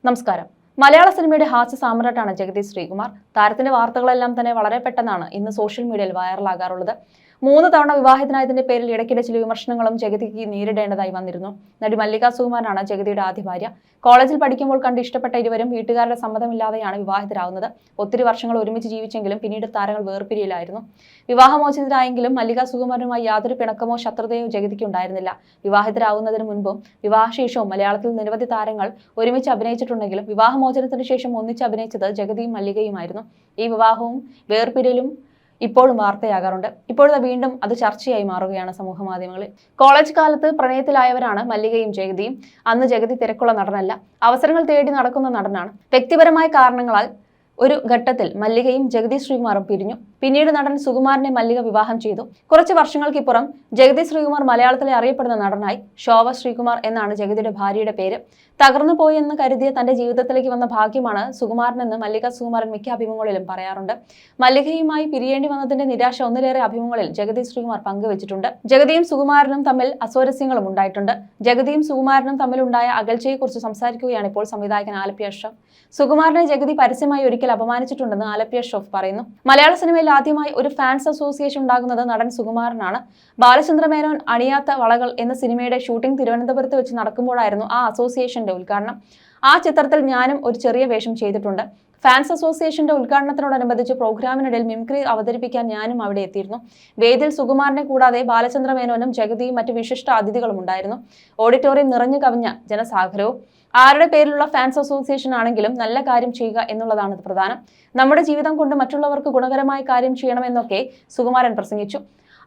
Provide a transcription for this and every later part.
നമസ്കാരം. മലയാള സിനിമയുടെ ഹാസ്യ സാമ്രാട്ടാണ് ജഗതി ശ്രീകുമാർ. താരത്തിന്റെ വാർത്തകളെല്ലാം തന്നെ വളരെ പെട്ടെന്നാണ് ഇന്ന് സോഷ്യൽ മീഡിയയിൽ വൈറലാകാറുള്ളത്. 3 തവണ വിവാഹിതനായതിന്റെ പേരിൽ ഇടയ്ക്കിടെ ചില വിമർശനങ്ങളും ജഗതിക്ക് നേരിടേണ്ടതായി വന്നിരുന്നു. നടി മല്ലിക സുകുമാരനാണ് ജഗതിയുടെ ആദ്യ ഭാര്യ. കോളേജിൽ പഠിക്കുമ്പോൾ കണ്ട് ഇഷ്ടപ്പെട്ട ഇരുവരും വീട്ടുകാരുടെ സമ്മതമില്ലാതെയാണ് വിവാഹിതരാകുന്നത്. ഒത്തിരി വർഷങ്ങൾ ഒരുമിച്ച് ജീവിച്ചെങ്കിലും പിന്നീട് താരങ്ങൾ വേർപിരിയലായിരുന്നു. വിവാഹമോചിതരായെങ്കിലും മല്ലിക സുകുമാരനുമായി യാതൊരു പിണക്കമോ ശത്രുതയോ ജഗതിക്ക് ഉണ്ടായിരുന്നില്ല. വിവാഹിതരാകുന്നതിന് മുൻപും വിവാഹശേഷവും മലയാളത്തിൽ നിരവധി താരങ്ങൾ ഒരുമിച്ച് അഭിനയിച്ചിട്ടുണ്ടെങ്കിലും വിവാഹമോചനത്തിന് ശേഷം ഒന്നിച്ച് അഭിനയിച്ചത് ജഗതിയും മല്ലികയുമായിരുന്നു. ഈ വിവാഹവും വേർപിരിയലും ഇപ്പോഴും വാർത്തയാകാറുണ്ട്. ഇപ്പോഴത്തെ വീണ്ടും അത് ചർച്ചയായി മാറുകയാണ് സമൂഹ മാധ്യമങ്ങളിൽ. കോളേജ് കാലത്ത് പ്രണയത്തിലായവരാണ് മല്ലികയും ജഗതിയും. അന്ന് ജഗതി തിരക്കുള്ള നടനല്ല, അവസരങ്ങൾ തേടി നടക്കുന്ന നടനാണ്. വ്യക്തിപരമായ കാരണങ്ങളാൽ ഒരു ഘട്ടത്തിൽ മല്ലികയും ജഗതി ശ്രീകുമാറും പിരിഞ്ഞു. പിന്നീട് നടൻ സുകുമാരനെ മല്ലിക വിവാഹം ചെയ്തു. കുറച്ച് വർഷങ്ങൾക്കിപ്പുറം ജഗതി ശ്രീകുമാർ മലയാളത്തിലെ അറിയപ്പെടുന്ന നടനായി. ശോഭ ശ്രീകുമാർ എന്നാണ് ജഗതിയുടെ ഭാര്യയുടെ പേര്. തകർന്നു പോയെന്ന് കരുതിയ തന്റെ ജീവിതത്തിലേക്ക് വന്ന ഭാഗ്യമാണ് സുകുമാരനെന്ന് മല്ലിക സുകുമാരൻ മിക്ക അഭിമുഖങ്ങളിലും പറയാറുണ്ട്. മല്ലികയുമായി പിരിയേണ്ടി വന്നതിന്റെ നിരാശ ഒന്നിലേറെ അഭിമുഖങ്ങളിൽ ജഗതി ശ്രീകുമാർ പങ്കുവച്ചിട്ടുണ്ട്. ജഗതിയും സുകുമാരനും തമ്മിൽ അസ്വാരസ്യങ്ങളും ഉണ്ടായിട്ടുണ്ട്. ജഗതിയും സുകുമാരനും തമ്മിലുണ്ടായ അകൽച്ചയെക്കുറിച്ച് സംസാരിക്കുകയാണ് ഇപ്പോൾ സംവിധായകൻ ആലപ്പി അഷ്റഫ്. സുകുമാരനെ ജഗതി പരസ്യമായി ഒരിക്കൽ അപമാനിച്ചിട്ടുണ്ടെന്ന് ആലപ്പി അഷ്റഫ് പറയുന്നു. മലയാള സിനിമയിൽ ആദ്യമായി ഒരു ഫാൻസ് അസോസിയേഷൻ ഉണ്ടാകുന്നത് നടൻ സുകുമാരനാണ്. ബാലചന്ദ്ര മേനോൻ അണിയാത്ത വളകൾ എന്ന സിനിമയുടെ ഷൂട്ടിംഗ് തിരുവനന്തപുരത്ത് വെച്ച് നടക്കുമ്പോഴായിരുന്നു ആ അസോസിയേഷന്റെ ഉദ്ഘാടനം. ആ ചിത്രത്തിൽ ഞാനും ഒരു ചെറിയ വേഷം ചെയ്തിട്ടുണ്ട്. ഫാൻസ് അസോസിയേഷന്റെ ഉദ്ഘാടനത്തോടനുബന്ധിച്ച് പ്രോഗ്രാമിനിടയിൽ മിമിക്രി അവതരിപ്പിക്കാൻ ഞാനും അവിടെ എത്തിയിരുന്നു. വേദിയിൽ സുകുമാരനെ കൂടാതെ ബാലചന്ദ്ര മേനോനും ജഗതിയും മറ്റ് വിശിഷ്ട അതിഥികളും ഉണ്ടായിരുന്നു. ഓഡിറ്റോറിയം നിറഞ്ഞു കവിഞ്ഞ ജനസാഗരവും. ആരുടെ പേരിലുള്ള ഫാൻസ് അസോസിയേഷൻ ആണെങ്കിലും നല്ല കാര്യം ചെയ്യുക എന്നുള്ളതാണ് പ്രധാനം. നമ്മുടെ ജീവിതം കൊണ്ട് മറ്റുള്ളവർക്ക് ഗുണകരമായ കാര്യം ചെയ്യണമെന്നൊക്കെ സുകുമാരൻ പ്രസംഗിച്ചു.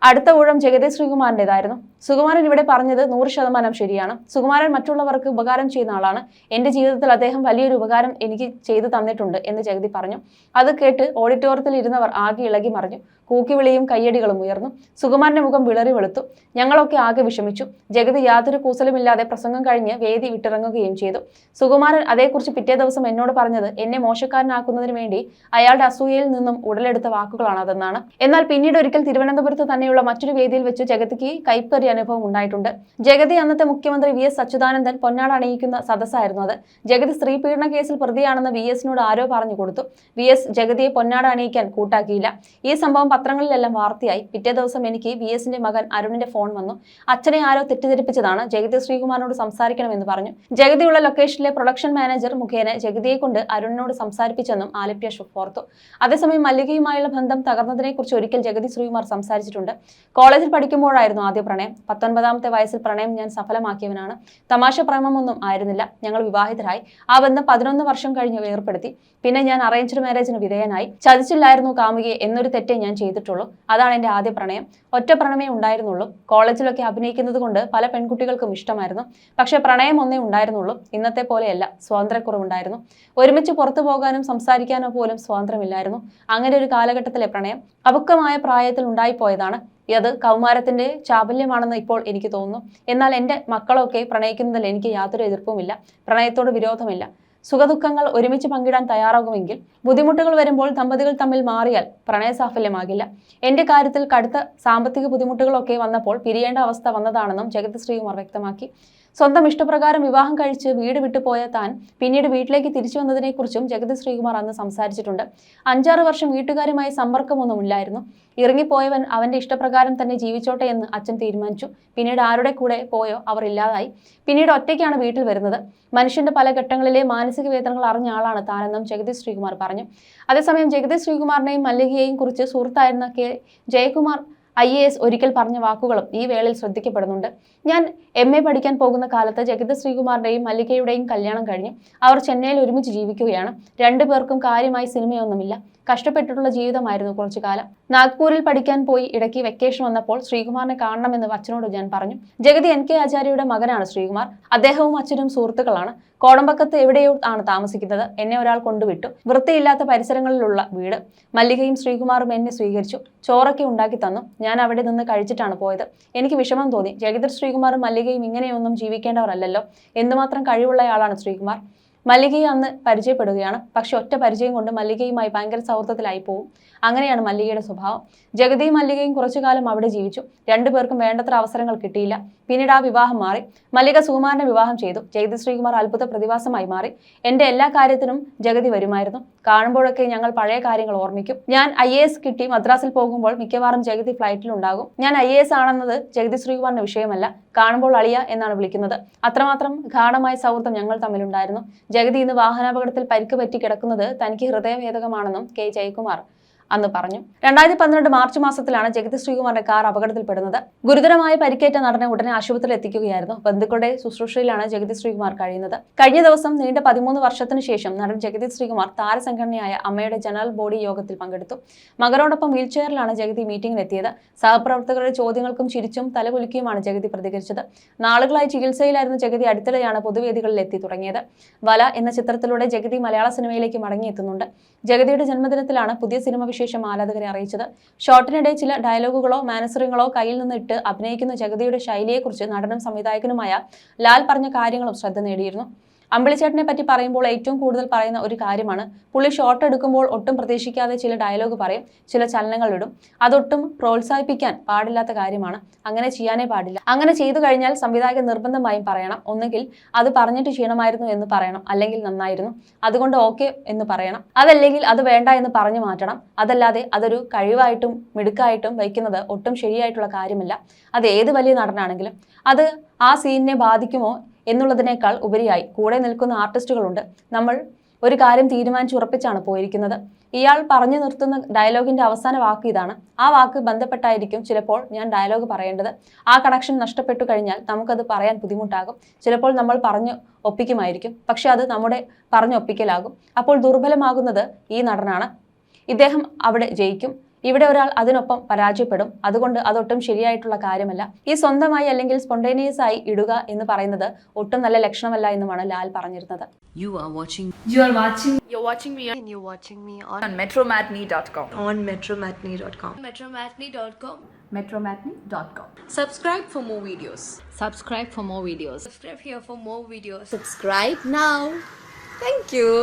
അടുത്ത ഊഴം ജഗതി ശ്രീകുമാറിൻ്റെതായിരുന്നു. സുകുമാരൻ ഇവിടെ പറഞ്ഞത് 100% ശരിയാണ്. സുകുമാരൻ മറ്റുള്ളവർക്ക് ഉപകാരം ചെയ്യുന്ന ആളാണ്. എന്റെ ജീവിതത്തിൽ അദ്ദേഹം വലിയൊരു ഉപകാരം എനിക്ക് ചെയ്തു തന്നിട്ടുണ്ട് എന്ന് ജഗതി പറഞ്ഞു. അത് കേട്ട് ഓഡിറ്റോറിയത്തിൽ ഇരുന്നവർ ആകെ ഇളകി മറിഞ്ഞു. കൂക്കിവിളിയും കയ്യടികളും ഉയർന്നു. സുകുമാരന്റെ മുഖം വിളറി വെളുത്തു. ഞങ്ങളൊക്കെ ആകെ വിഷമിച്ചു. ജഗതി യാതൊരു കൂസലുമില്ലാതെ പ്രസംഗം കഴിഞ്ഞ് വേദി വിട്ടിറങ്ങുകയും ചെയ്തു. സുകുമാരൻ അതേക്കുറിച്ച് പിറ്റേ ദിവസം എന്നോട് പറഞ്ഞത് എന്നെ മോശക്കാരനാക്കുന്നതിന് വേണ്ടി അയാളുടെ അസൂയയിൽ നിന്നും ഉടലെടുത്ത വാക്കുകളാണ് അതെന്നാണ്. എന്നാൽ പിന്നീട് ഒരിക്കൽ തിരുവനന്തപുരത്ത് തന്നെയുള്ള മറ്റൊരു വേദിയിൽ വെച്ച് ജഗതിക്ക് കൈപ്പേറിയ അനുഭവം ഉണ്ടായിട്ടുണ്ട്. ജഗതി അന്നത്തെ മുഖ്യമന്ത്രി VS അച്യുതാനന്ദൻ പൊന്നാട അണിയിക്കുന്ന സദസ്സായിരുന്നു അത്. ജഗതി സ്ത്രീ പീഡന കേസിൽ പ്രതിയാണെന്ന് VSനോട് ആരോ പറഞ്ഞു കൊടുത്തു. VS ജഗതിയെ പൊന്നാട അണിയിക്കാൻ കൂട്ടാക്കിയില്ല. ഈ സംഭവം പത്രങ്ങളിലെല്ലാം വാർത്തയായി. പിറ്റേ ദിവസം എനിക്ക് VSന്റെ മകൻ അരുണിന്റെ ഫോൺ വന്നു. അച്ഛനെ ആരോ തെറ്റിദ്ധരിപ്പിച്ചതാണ്, ജഗതി ശ്രീകുമാറിനോട് സംസാരിക്കണമെന്ന് പറഞ്ഞു. ജഗതിയുള്ള ലൊക്കേഷനിലെ പ്രൊഡക്ഷൻ മാനേജർ മുഖേന ജഗതിയെ കൊണ്ട് അരുണിനോട് സംസാരിപ്പിച്ചെന്നും ആലപ്പി അഷ്റഫ് ഓർത്തു. അതേസമയം മല്ലികയുമായുള്ള ബന്ധം തകർന്നതിനെ കുറിച്ച് ഒരിക്കൽ ജഗതി ശ്രീകുമാർ സംസാരിച്ചിട്ടുണ്ട്. കോളേജിൽ പഠിക്കുമ്പോഴായിരുന്നു ആദ്യ പ്രണയം. 19ാമത്തെ വയസ്സിൽ പ്രണയം ഞാൻ സഫലമാക്കിയവനാണ്. തമാശ പ്രേമമൊന്നും ആയിരുന്നില്ല. ഞങ്ങൾ വിവാഹിതരായി. ആ ബന്ധം 11 വർഷം കഴിഞ്ഞ് വേർപ്പെടുത്തി. പിന്നെ ഞാൻ അറേഞ്ച്ഡ് മാരേജിന് വിധേയനായി. ചതിച്ചില്ലായിരുന്നു കാമുകിയെ എന്നൊരു തെറ്റേ ഞാൻ ചെയ്തിട്ടുള്ളൂ. അതാണ് എന്റെ ആദ്യ പ്രണയം. ഒറ്റ പ്രണയമേ ഉണ്ടായിരുന്നുള്ളൂ. കോളേജിലൊക്കെ അഭിനയിക്കുന്നത് കൊണ്ട് പല പെൺകുട്ടികൾക്കും ഇഷ്ടമായിരുന്നു. പക്ഷെ പ്രണയം ഒന്നേ ഉണ്ടായിരുന്നുള്ളൂ. ഇന്നത്തെ പോലെയല്ല, സ്വാതന്ത്ര്യക്കുറവുണ്ടായിരുന്നു. ഒരുമിച്ച് പുറത്തു പോകാനും സംസാരിക്കാനോ പോലും സ്വാതന്ത്ര്യമില്ലായിരുന്നു. അങ്ങനെ ഒരു കാലഘട്ടത്തിലെ പ്രണയം അപക്വമായ പ്രായത്തിൽ ഉണ്ടായിപ്പോയതാണ്. അത് കൗമാരത്തിന്റെ ചാബല്യമാണെന്ന് ഇപ്പോൾ എനിക്ക് തോന്നുന്നു. എന്നാൽ എൻ്റെ മക്കളൊക്കെ പ്രണയിക്കുന്നതിൽ എനിക്ക് യാതൊരു എതിർപ്പുമില്ല. പ്രണയത്തോട് വിരോധമില്ല. സുഖദുഃഖങ്ങൾ ഒരുമിച്ച് പങ്കിടാൻ തയ്യാറാകുമെങ്കിൽ. ബുദ്ധിമുട്ടുകൾ വരുമ്പോൾ ദമ്പതികൾ തമ്മിൽ മാറിയാൽ പ്രണയ സാഫല്യമാകില്ല. എന്റെ കാര്യത്തിൽ കടുത്ത സാമ്പത്തിക ബുദ്ധിമുട്ടുകളൊക്കെ വന്നപ്പോൾ പിരിയേണ്ട അവസ്ഥ വന്നതാണെന്നും ജഗതി ശ്രീകുമാർ വ്യക്തമാക്കി. സ്വന്തം ഇഷ്ടപ്രകാരം വിവാഹം കഴിച്ച് വീട് വിട്ടുപോയ താൻ പിന്നീട് വീട്ടിലേക്ക് തിരിച്ചു വന്നതിനെക്കുറിച്ചും ജഗതി ശ്രീകുമാർ അന്ന് സംസാരിച്ചിട്ടുണ്ട്. 5-6 വർഷം വീട്ടുകാരുമായി സമ്പർക്കമൊന്നുമില്ലായിരുന്നു. ഇറങ്ങിപ്പോയവൻ അവന്റെ ഇഷ്ടപ്രകാരം തന്നെ ജീവിച്ചോട്ടെ എന്ന് അച്ഛൻ തീരുമാനിച്ചു. പിന്നീട് ആരുടെ കൂടെ പോയോ അവർ ഇല്ലാതായി. പിന്നീട് ഒറ്റയ്ക്കാണ് വീട്ടിൽ വരുന്നത്. മനുഷ്യന്റെ പല ഘട്ടങ്ങളിലെ മാനസിക വേദനകൾ അറിഞ്ഞ ആളാണ് താനെന്നും ജഗതി ശ്രീകുമാർ പറഞ്ഞു. അതേസമയം ജഗതി ശ്രീകുമാറിനെയും മല്ലികയെയും കുറിച്ച് സുഹൃത്തായിരുന്ന K. ജയകുമാർ IAS ഒരിക്കൽ പറഞ്ഞ വാക്കുകളും ഈ വേളയിൽ ശ്രദ്ധിക്കപ്പെടുന്നുണ്ട്. ഞാൻ MA പഠിക്കാൻ പോകുന്ന കാലത്ത് ജഗതി ശ്രീകുമാറിന്റെയും മല്ലികയുടെയും കല്യാണം കഴിഞ്ഞു. അവർ ചെന്നൈയിൽ ഒരുമിച്ച് ജീവിക്കുകയാണ്. രണ്ടുപേർക്കും കാര്യമായി സിനിമയൊന്നുമില്ല. കഷ്ടപ്പെട്ടിട്ടുള്ള ജീവിതമായിരുന്നു കുറച്ചു കാലം. നാഗ്പൂരിൽ പഠിക്കാൻ പോയി ഇടയ്ക്ക് വെക്കേഷൻ വന്നപ്പോൾ ശ്രീകുമാറിനെ കാണണമെന്ന് അച്ഛനോട് ഞാൻ പറഞ്ഞു. ജഗതി NK ആചാര്യയുടെ മകനാണ് ശ്രീകുമാർ. അദ്ദേഹവും അച്ഛനും സുഹൃത്തുക്കളാണ്. കോടമ്പക്കത്ത് എവിടെയോ ആണ് താമസിക്കുന്നത്. എന്നെ ഒരാൾ കൊണ്ടുവിട്ടു. വൃത്തിയില്ലാത്ത പരിസരങ്ങളിലുള്ള വീട്. മല്ലികയും ശ്രീകുമാറും എന്നെ സ്വീകരിച്ചു. ചോറൊക്കെ ഉണ്ടാക്കി തന്നു. ഞാൻ അവിടെ നിന്ന് കഴിച്ചിട്ടാണ് പോയത്. എനിക്ക് വിഷമം തോന്നി. ജഗതി ശ്രീകുമാറും മല്ലികയും ഇങ്ങനെയൊന്നും ജീവിക്കേണ്ടവരല്ലല്ലോ. എന്തുമാത്രം കഴിവുള്ളയാളാണ് ശ്രീകുമാർ. മല്ലികയെ അന്ന് പരിചയപ്പെടുകയാണ്. പക്ഷെ ഒറ്റ പരിചയം കൊണ്ട് മല്ലികയുമായി ഭയങ്കര സൗഹൃദത്തിലായി പോവും. അങ്ങനെയാണ് മല്ലികയുടെ സ്വഭാവം. ജഗതിയും മല്ലികയും കുറച്ചു കാലം അവിടെ ജീവിച്ചു. രണ്ടുപേർക്കും വേണ്ടത്ര അവസരങ്ങൾ കിട്ടിയില്ല. പിന്നീട് ആ വിവാഹം മാറി. മല്ലിക സുകുമാരനെ വിവാഹം ചെയ്തു. ജഗതി ശ്രീകുമാർ അത്ഭുത പ്രതിഭാസമായി മാറി. എന്റെ എല്ലാ കാര്യത്തിനും ജഗതി വരുമായിരുന്നു. കാണുമ്പോഴൊക്കെ ഞങ്ങൾ പഴയ കാര്യങ്ങൾ ഓർമ്മിക്കും. ഞാൻ IAS കിട്ടി മദ്രാസിൽ പോകുമ്പോൾ മിക്കവാറും ജഗതി ഫ്ലൈറ്റിലുണ്ടാകും. ഞാൻ IAS ആണെന്നത് ജഗതി ശ്രീകുമാറിന്റെ വിഷയമല്ല. കാണുമ്പോൾ അളിയ എന്നാണ് വിളിക്കുന്നത്. അത്രമാത്രം ഗാഢമായ സൗഹൃദം ഞങ്ങൾ തമ്മിലുണ്ടായിരുന്നു. ജഗതി ഇന്ന് വാഹനാപകടത്തിൽ പരിക്ക് പറ്റി കിടക്കുന്നത് തനിക്ക് ഹൃദയഭേദകമാണെന്നും K. ജയകുമാർ അന്ന് പറഞ്ഞു. 2012 മാർച്ച് മാസത്തിലാണ് ജഗതി ശ്രീകുമാറിന്റെ കാർ അപകടത്തിൽപ്പെടുന്നത്. ഗുരുതരമായ പരിക്കേറ്റ നടനെ ഉടനെ ആശുപത്രിയിൽ എത്തിക്കുകയായിരുന്നു. ബന്ധുക്കളുടെ ശുശ്രൂഷയിലാണ് ജഗതി ശ്രീകുമാർ കഴിയുന്നത്. കഴിഞ്ഞ ദിവസം നീണ്ട 13 വർഷത്തിനു ശേഷം നടൻ ജഗതി ശ്രീകുമാർ താരസംഘടനയായ അമ്മയുടെ ജനറൽ ബോഡി യോഗത്തിൽ പങ്കെടുത്തു. മകനോടൊപ്പം വീൽചെയറിലാണ് ജഗതി മീറ്റിംഗിനെത്തിയത്. സഹപ്രവർത്തകരുടെ ചോദ്യങ്ങൾക്കും ചിരിച്ചും തലകുലുക്കിയുമാണ് ജഗതി പ്രതികരിച്ചത്. നാളുകളായി ചികിത്സയിലായിരുന്ന ജഗതി അടുത്തിടെയാണ് പൊതുവേദികളിൽ എത്തി തുടങ്ങിയത്. വല എന്ന ചിത്രത്തിലൂടെ ജഗതി മലയാള സിനിമയിലേക്ക് മടങ്ങിയെത്തുന്നുണ്ട്. ജഗതിയുടെ ജന്മദിനത്തിലാണ് പുതിയ സിനിമ വിശേഷം ആരാധകരെ അറിയിച്ചത്. ഷോട്ടിനിടെ ചില ഡയലോഗുകളോ മാനസറിങ്ങളോ കയ്യിൽ നിന്നിട്ട് അഭിനയിക്കുന്ന ജഗതിയുടെ ശൈലിയെക്കുറിച്ച് നടനും സംവിധായകനുമായ ലാൽ പറഞ്ഞ കാര്യങ്ങളും ശ്രദ്ധ നേടിയിരുന്നു. അമ്പിളിച്ചേട്ടനെ പറ്റി പറയുമ്പോൾ ഏറ്റവും കൂടുതൽ പറയുന്ന ഒരു കാര്യമാണ് പുള്ളി ഷോട്ട് എടുക്കുമ്പോൾ ഒട്ടും പ്രതീക്ഷിക്കാതെ ചില ഡയലോഗ് പറയും, ചില ചലനങ്ങൾ ഇടും. അതൊട്ടും പ്രോത്സാഹിപ്പിക്കാൻ പാടില്ലാത്ത കാര്യമാണ്. അങ്ങനെ ചെയ്യാനേ പാടില്ല. അങ്ങനെ ചെയ്തു കഴിഞ്ഞാൽ സംവിധായകൻ നിർബന്ധമായും പറയണം. ഒന്നുകിൽ അത് പറഞ്ഞിട്ട് ചെയ്യണമായിരുന്നു എന്ന് പറയണം, അല്ലെങ്കിൽ നന്നായിരുന്നു, അതുകൊണ്ട് ഓക്കെ എന്ന് പറയണം. അതല്ലെങ്കിൽ അത് വേണ്ട എന്ന് പറഞ്ഞു മാറ്റണം. അതല്ലാതെ അതൊരു കഴിവായിട്ടും മിടുക്കായിട്ടും വയ്ക്കുന്നത് ഒട്ടും ശരിയായിട്ടുള്ള കാര്യമല്ല. അത് ഏത് വലിയ നടനാണെങ്കിലും. അത് ആ സീനിനെ ബാധിക്കുമോ എന്നുള്ളതിനേക്കാൾ ഉപരിയായി കൂടെ നിൽക്കുന്ന ആർട്ടിസ്റ്റുകളുണ്ട്. നമ്മൾ ഒരു കാര്യം തീരുമാനിച്ചുറപ്പിച്ചാണ് പോയിരിക്കുന്നത്. ഇയാൾ പറഞ്ഞു നിർത്തുന്ന ഡയലോഗിന്റെ അവസാന വാക്ക് ഇതാണ്. ആ വാക്ക് ബന്ധപ്പെട്ടായിരിക്കും ചിലപ്പോൾ ഞാൻ ഡയലോഗ് പറയേണ്ടത്. ആ കണക്ഷൻ നഷ്ടപ്പെട്ടു കഴിഞ്ഞാൽ നമുക്കത് പറയാൻ ബുദ്ധിമുട്ടാകും. ചിലപ്പോൾ നമ്മൾ പറഞ്ഞു ഒപ്പിക്കുമായിരിക്കും, പക്ഷെ അത് നമ്മുടെ പറഞ്ഞൊപ്പിക്കലാകും. അപ്പോൾ ദുർബലമാകുന്നത് ഈ നടനാണ്. ഇദ്ദേഹം അവിടെ ജയിക്കും, ഇവിടെ ഒരാൾ അതിനൊപ്പം പരാജയപ്പെടും. അതുകൊണ്ട് അതൊട്ടും ശരിയായിട്ടുള്ള കാര്യമല്ല. ഈ സ്വന്തമായി അല്ലെങ്കിൽ സ്പോണ്ടേനിയസ് ആയി ഇടുക എന്ന് പറയുന്നത് ഒട്ടും നല്ല ലക്ഷണമല്ല എന്നുമാണ് ലാൽ പറഞ്ഞിരുന്നത്. You're watching me on metromatney.com. on metromatney.com. metromatney.com. Subscribe for more videos. Subscribe for more videos. Subscribe here for more videos. Subscribe now. Thank you.